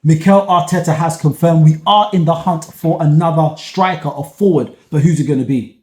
Mikel Arteta has confirmed we are in the hunt for another striker or forward, but who's it going to be?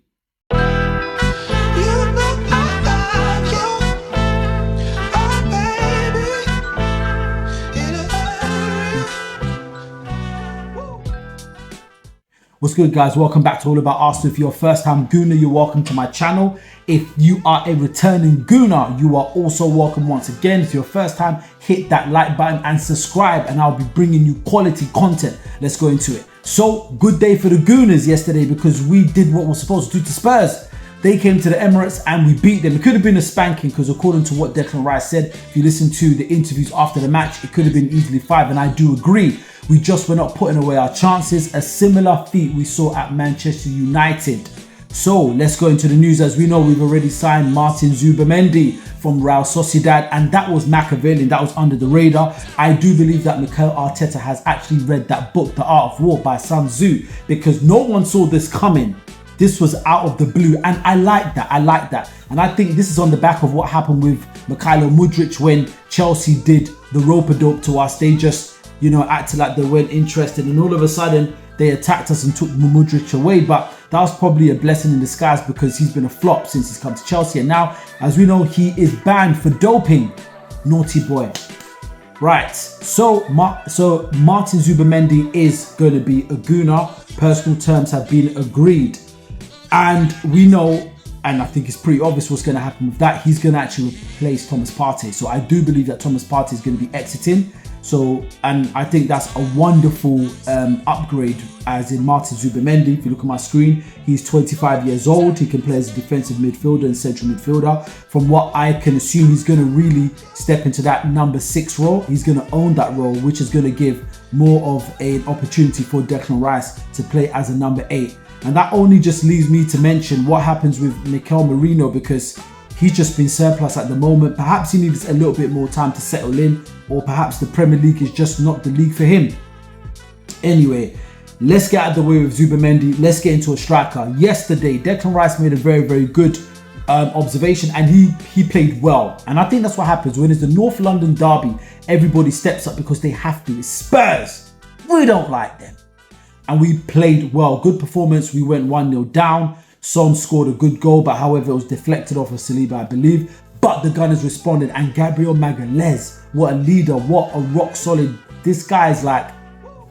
What's good, guys? Welcome back to All About Arsenal. If you're a first-time Gooner, you're welcome to my channel. If you are a returning Gooner, you are also welcome once again. If you're first time, hit that like button and subscribe, and I'll be bringing you quality content. Let's go into it. So, good day for the Gooners yesterday because we did what we're supposed to do to Spurs. They came to the Emirates and we beat them. It could have been a spanking because according to what Declan Rice said, if you listen to the interviews after the match, it could have been easily 5, and I do agree. We just were not putting away our chances. A similar feat we saw at Manchester United. So let's go into the news. As we know, we've already signed Martin Zubimendi from Real Sociedad, and that was Machiavellian, that was under the radar. I do believe that Mikel Arteta has actually read that book, The Art of War by Sun Tzu, because no one saw this coming. This was out of the blue, and I like that. And I think this is on the back of what happened with Mykhailo Mudryk when Chelsea did the rope-a-dope to us. They just, acted like they weren't interested, and all of a sudden they attacked us and took Mudryk away. But that was probably a blessing in disguise because he's been a flop since he's come to Chelsea, and now, as we know, he is banned for doping. Naughty boy. Right, so Martin Zubimendi is going to be a Gooner. Personal terms have been agreed, and we know, and I think it's pretty obvious what's going to happen with that. He's going to actually replace Thomas Partey. So I do believe that Thomas Partey is going to be exiting. So, and I think that's a wonderful upgrade, as in Martin Zubimendi. If you look at my screen, he's 25 years old. He can play as a defensive midfielder and central midfielder. From what I can assume, he's going to really step into that number 6 role. He's going to own that role, which is going to give more of an opportunity for Declan Rice to play as a number 8. And that only just leaves me to mention what happens with Mikel Merino, because he's just been surplus at the moment. Perhaps he needs a little bit more time to settle in, or perhaps the Premier League is just not the league for him. Anyway, let's get out of the way with Zubimendi. Let's get into a striker. Yesterday, Declan Rice made a very, very good observation, and he played well. And I think that's what happens when it's the North London derby. Everybody steps up because they have to. It's Spurs. We don't like them. And we played well. Good performance. We went 1-0 down. Son scored a good goal, but however, it was deflected off of Saliba, I believe. But the Gunners responded, and Gabriel Magalhaes, what a leader, what a rock solid. This guy is like,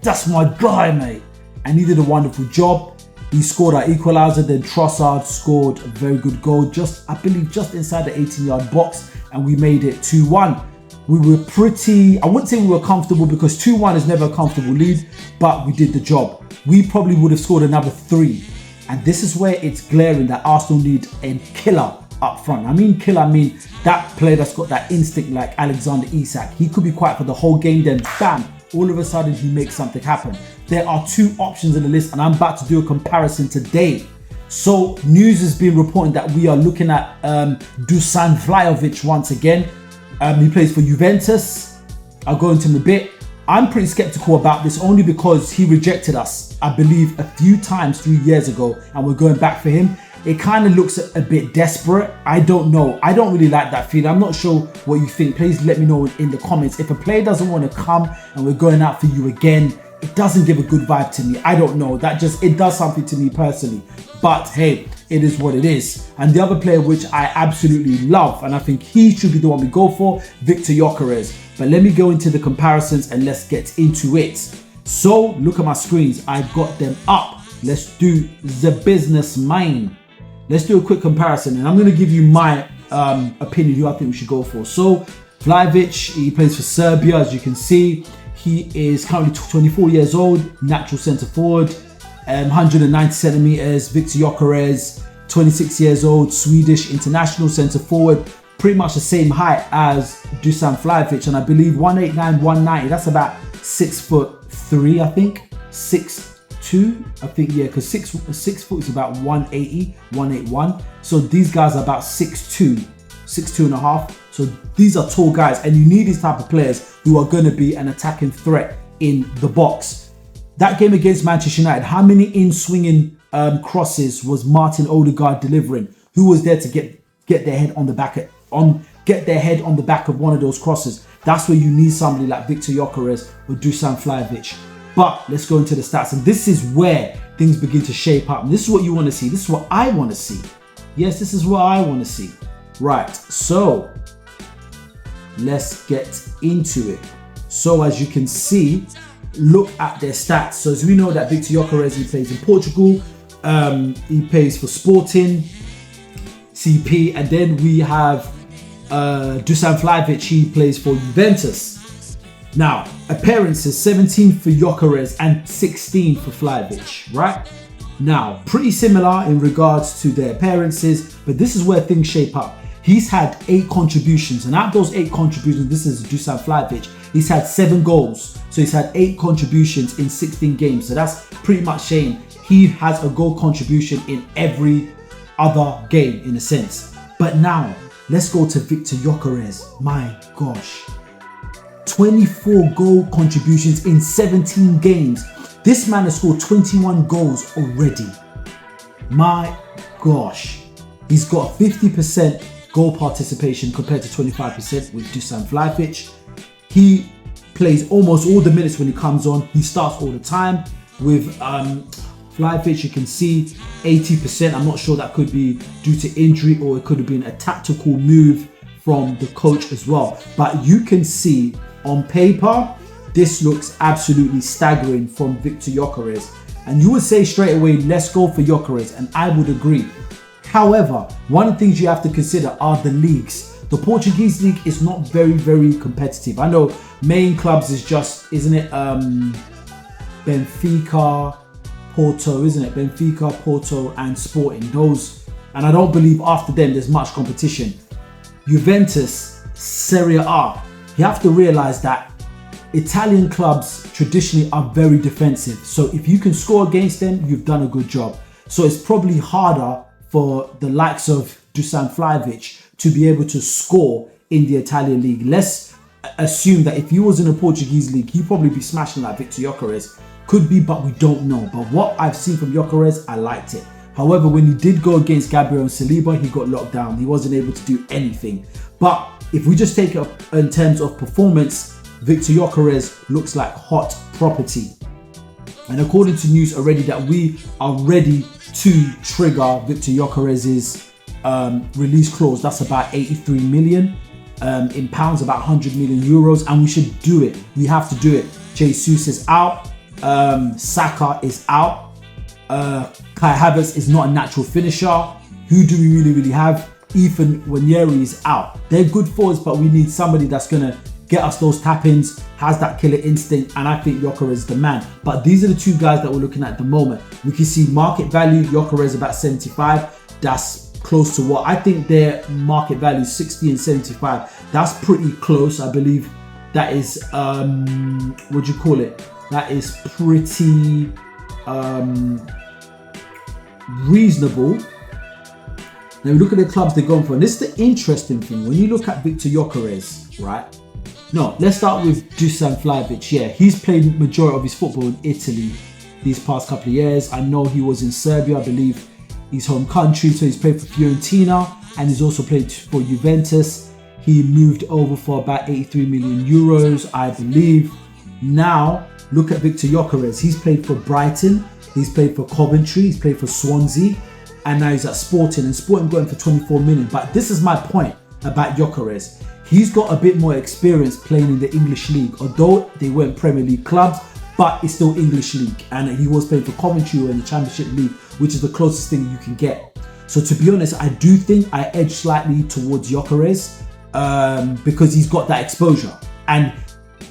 that's my guy, mate. And he did a wonderful job. He scored our equaliser, then Trossard scored a very good goal, I believe just inside the 18-yard box, and we made it 2-1. We were I wouldn't say we were comfortable, because 2-1 is never a comfortable lead, but we did the job. We probably would have scored another 3. And this is where it's glaring that Arsenal need a killer up front. I mean that player that's got that instinct like Alexander Isak. He could be quiet for the whole game, then bam, all of a sudden he makes something happen. There are 2 options in the list, and I'm about to do a comparison today. So news has been reporting that we are looking at Dusan Vlahovic once again. He plays for Juventus. I'll go into him a bit. I'm pretty skeptical about this only because he rejected us, I believe, a few times 3 years ago, and we're going back for him. It kind of looks a bit desperate. I don't know. I don't really like that feeling. I'm not sure what you think. Please let me know in the comments. If a player doesn't want to come and we're going out for you again, it doesn't give a good vibe to me. I don't know. It does something to me personally. But hey, it is what it is. And the other player which I absolutely love, and I think he should be the one we go for, Victor Gyokeres. But let me go into the comparisons and let's get into it. So look at my screens. I've got them up. Let's do the business, mine. Let's do a quick comparison, and I'm going to give you my opinion who I think we should go for. So Vlahovic, he plays for Serbia, as you can see. He is currently 24 years old, natural centre forward, 190 centimetres. Victor Gyokeres, 26 years old, Swedish international centre forward, pretty much the same height as Dusan Vlahovic, and I believe 189, 190. That's about 6'3", I think. 6'2", I think, yeah, because 6 foot is about 180, 181. So these guys are about 6'2", 6'2 and a half. So these are tall guys, and you need these type of players who are going to be an attacking threat in the box. That game against Manchester United, how many in-swinging crosses was Martin Odegaard delivering? Who was there to get their head on the back of one of those crosses? That's where you need somebody like Viktor Gyokeres or Dusan Vlahovic. But let's go into the stats, and this is where things begin to shape up. And this is what you want to see. This is what I want to see. Yes, this is what I want to see. Right, so let's get into it. So as you can see, look at their stats. So as we know that Viktor Gyokeres, he plays in Portugal. He plays for Sporting CP, and then we have Dusan Vlahovic. He plays for Juventus. Now, appearances 17 for Gyokeres and 16 for Vlahovic, right? Now, pretty similar in regards to their appearances, but this is where things shape up. He's had 8 contributions, and out of those 8 contributions, this is Dusan Vlahovic, he's had 7 goals. So he's had 8 contributions in 16 games. So that's pretty much saying he has a goal contribution in every other game in a sense. But now, let's go to Viktor Gyokeres. My gosh. 24 goal contributions in 17 games. This man has scored 21 goals already. My gosh. He's got 50% goal participation compared to 25% with Dusan Vlahovic. He plays almost all the minutes when he comes on. He starts all the time. With Vlahovic, you can see 80%. I'm not sure that could be due to injury or it could have been a tactical move from the coach as well. But you can see on paper, this looks absolutely staggering from Viktor Gyokeres. And you would say straight away, let's go for Gyokeres, and I would agree. However, one of the things you have to consider are the leagues. The Portuguese league is not very, very competitive. I know main clubs is just, isn't it, Benfica, Porto, isn't it? Benfica, Porto and Sporting. Those, and I don't believe after them there's much competition. Juventus, Serie A. You have to realize that Italian clubs traditionally are very defensive. So if you can score against them, you've done a good job. So it's probably harder for the likes of Dusan Vlahovic to be able to score in the Italian league. Let's assume that if he was in a Portuguese league, he'd probably be smashing like Viktor Gyokeres. Could be, but we don't know. But what I've seen from Gyokeres, I liked it. However, when he did go against Gabriel and Saliba, he got locked down. He wasn't able to do anything. But if we just take it up in terms of performance, Viktor Gyokeres looks like hot property. And according to news already that we are ready to trigger Viktor Gyokeres' release clause, that's about 83 million in pounds, about 100 million euros, and we should do it. We have to do it. Jesus is out. Saka is out. Kai Havertz is not a natural finisher. Who do we really have? Ethan Nwaneri is out. They're good forwards, but we need somebody that's gonna get us those tap-ins, has that killer instinct, and I think Gyokeres is the man. But these are the two guys that we're looking at the moment. We can see market value, Gyokeres about 75. That's close to what I think their market value is, 60 and 75. That's pretty close. I believe that is what do you call it? That is pretty reasonable. Now we look at the clubs they're going for, and this is the interesting thing. When you look at Viktor Gyokeres, right? No, let's start with Dusan Vlahovic. Yeah, he's played majority of his football in Italy these past couple of years. I know he was in Serbia, I believe his home country, so he's played for Fiorentina and he's also played for Juventus. He moved over for about 83 million euros, I believe. Now, look at Viktor Gyokeres. He's played for Brighton, he's played for Coventry, he's played for Swansea, and now he's at Sporting, and Sporting going for 24 million. But this is my point about Gyokeres. He's got a bit more experience playing in the English league, although they weren't Premier League clubs, but it's still English league. And he was playing for Coventry in the Championship League, which is the closest thing you can get. So to be honest, I do think I edge slightly towards Gyokeres because he's got that exposure. And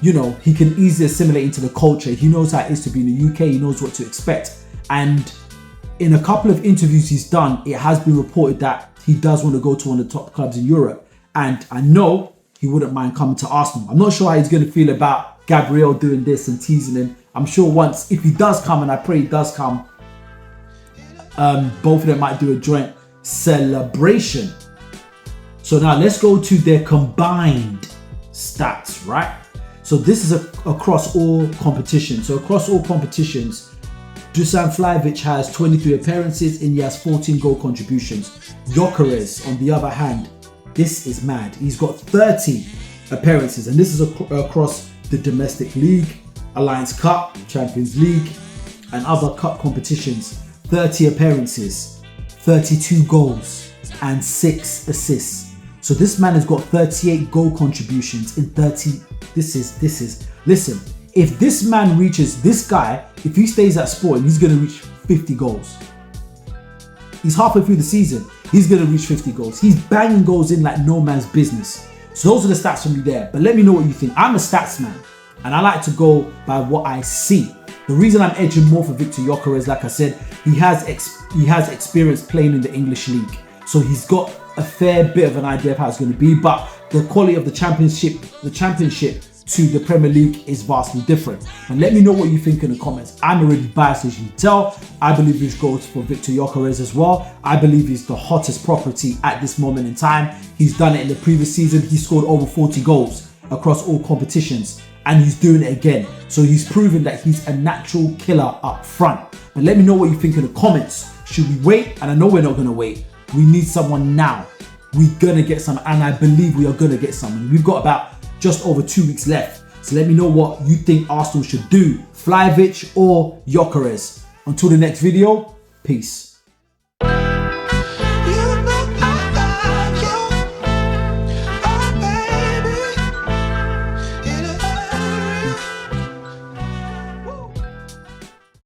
you know, he can easily assimilate into the culture. He knows how it is to be in the UK. He knows what to expect. And in a couple of interviews he's done, it has been reported that he does want to go to one of the top clubs in Europe. And I know he wouldn't mind coming to Arsenal. I'm not sure how he's going to feel about Gabriel doing this and teasing him. I'm sure once, if he does come, and I pray he does come, both of them might do a joint celebration. So now let's go to their combined stats, right? So this is across all competitions. So across all competitions, Dusan Vlahovic has 23 appearances and he has 14 goal contributions. Gyokeres, on the other hand, this is mad. He's got 30 appearances, and this is across the domestic league, Alliance Cup, Champions League, and other cup competitions. 30 appearances, 32 goals, and 6 assists. So this man has got 38 goal contributions in 30. Listen, if this man reaches, this guy, if he stays at Sporting, he's going to reach 50 goals. He's halfway through the season. He's going to reach 50 goals. He's banging goals in like no man's business. So those are the stats from me there. But let me know what you think. I'm a stats man, and I like to go by what I see. The reason I'm edging more for Victor Gyokeres, like I said, he has experience playing in the English league. So he's got a fair bit of an idea of how it's going to be. But the quality of the championship to the Premier League is vastly different. And let me know what you think in the comments. I'm already biased, as you can tell. I believe this goes for Victor Gyokeres as well. I believe he's the hottest property at this moment in time. He's done it in the previous season. He scored over 40 goals across all competitions, and he's doing it again. So he's proven that he's a natural killer up front. But let me know what you think in the comments. Should we wait? And I know we're not going to wait. We need someone now. We're going to get someone, and I believe we are going to get someone. We've got about just over 2 weeks left. So let me know what you think Arsenal should do. Vlahovic or Gyokeres. Until the next video, peace.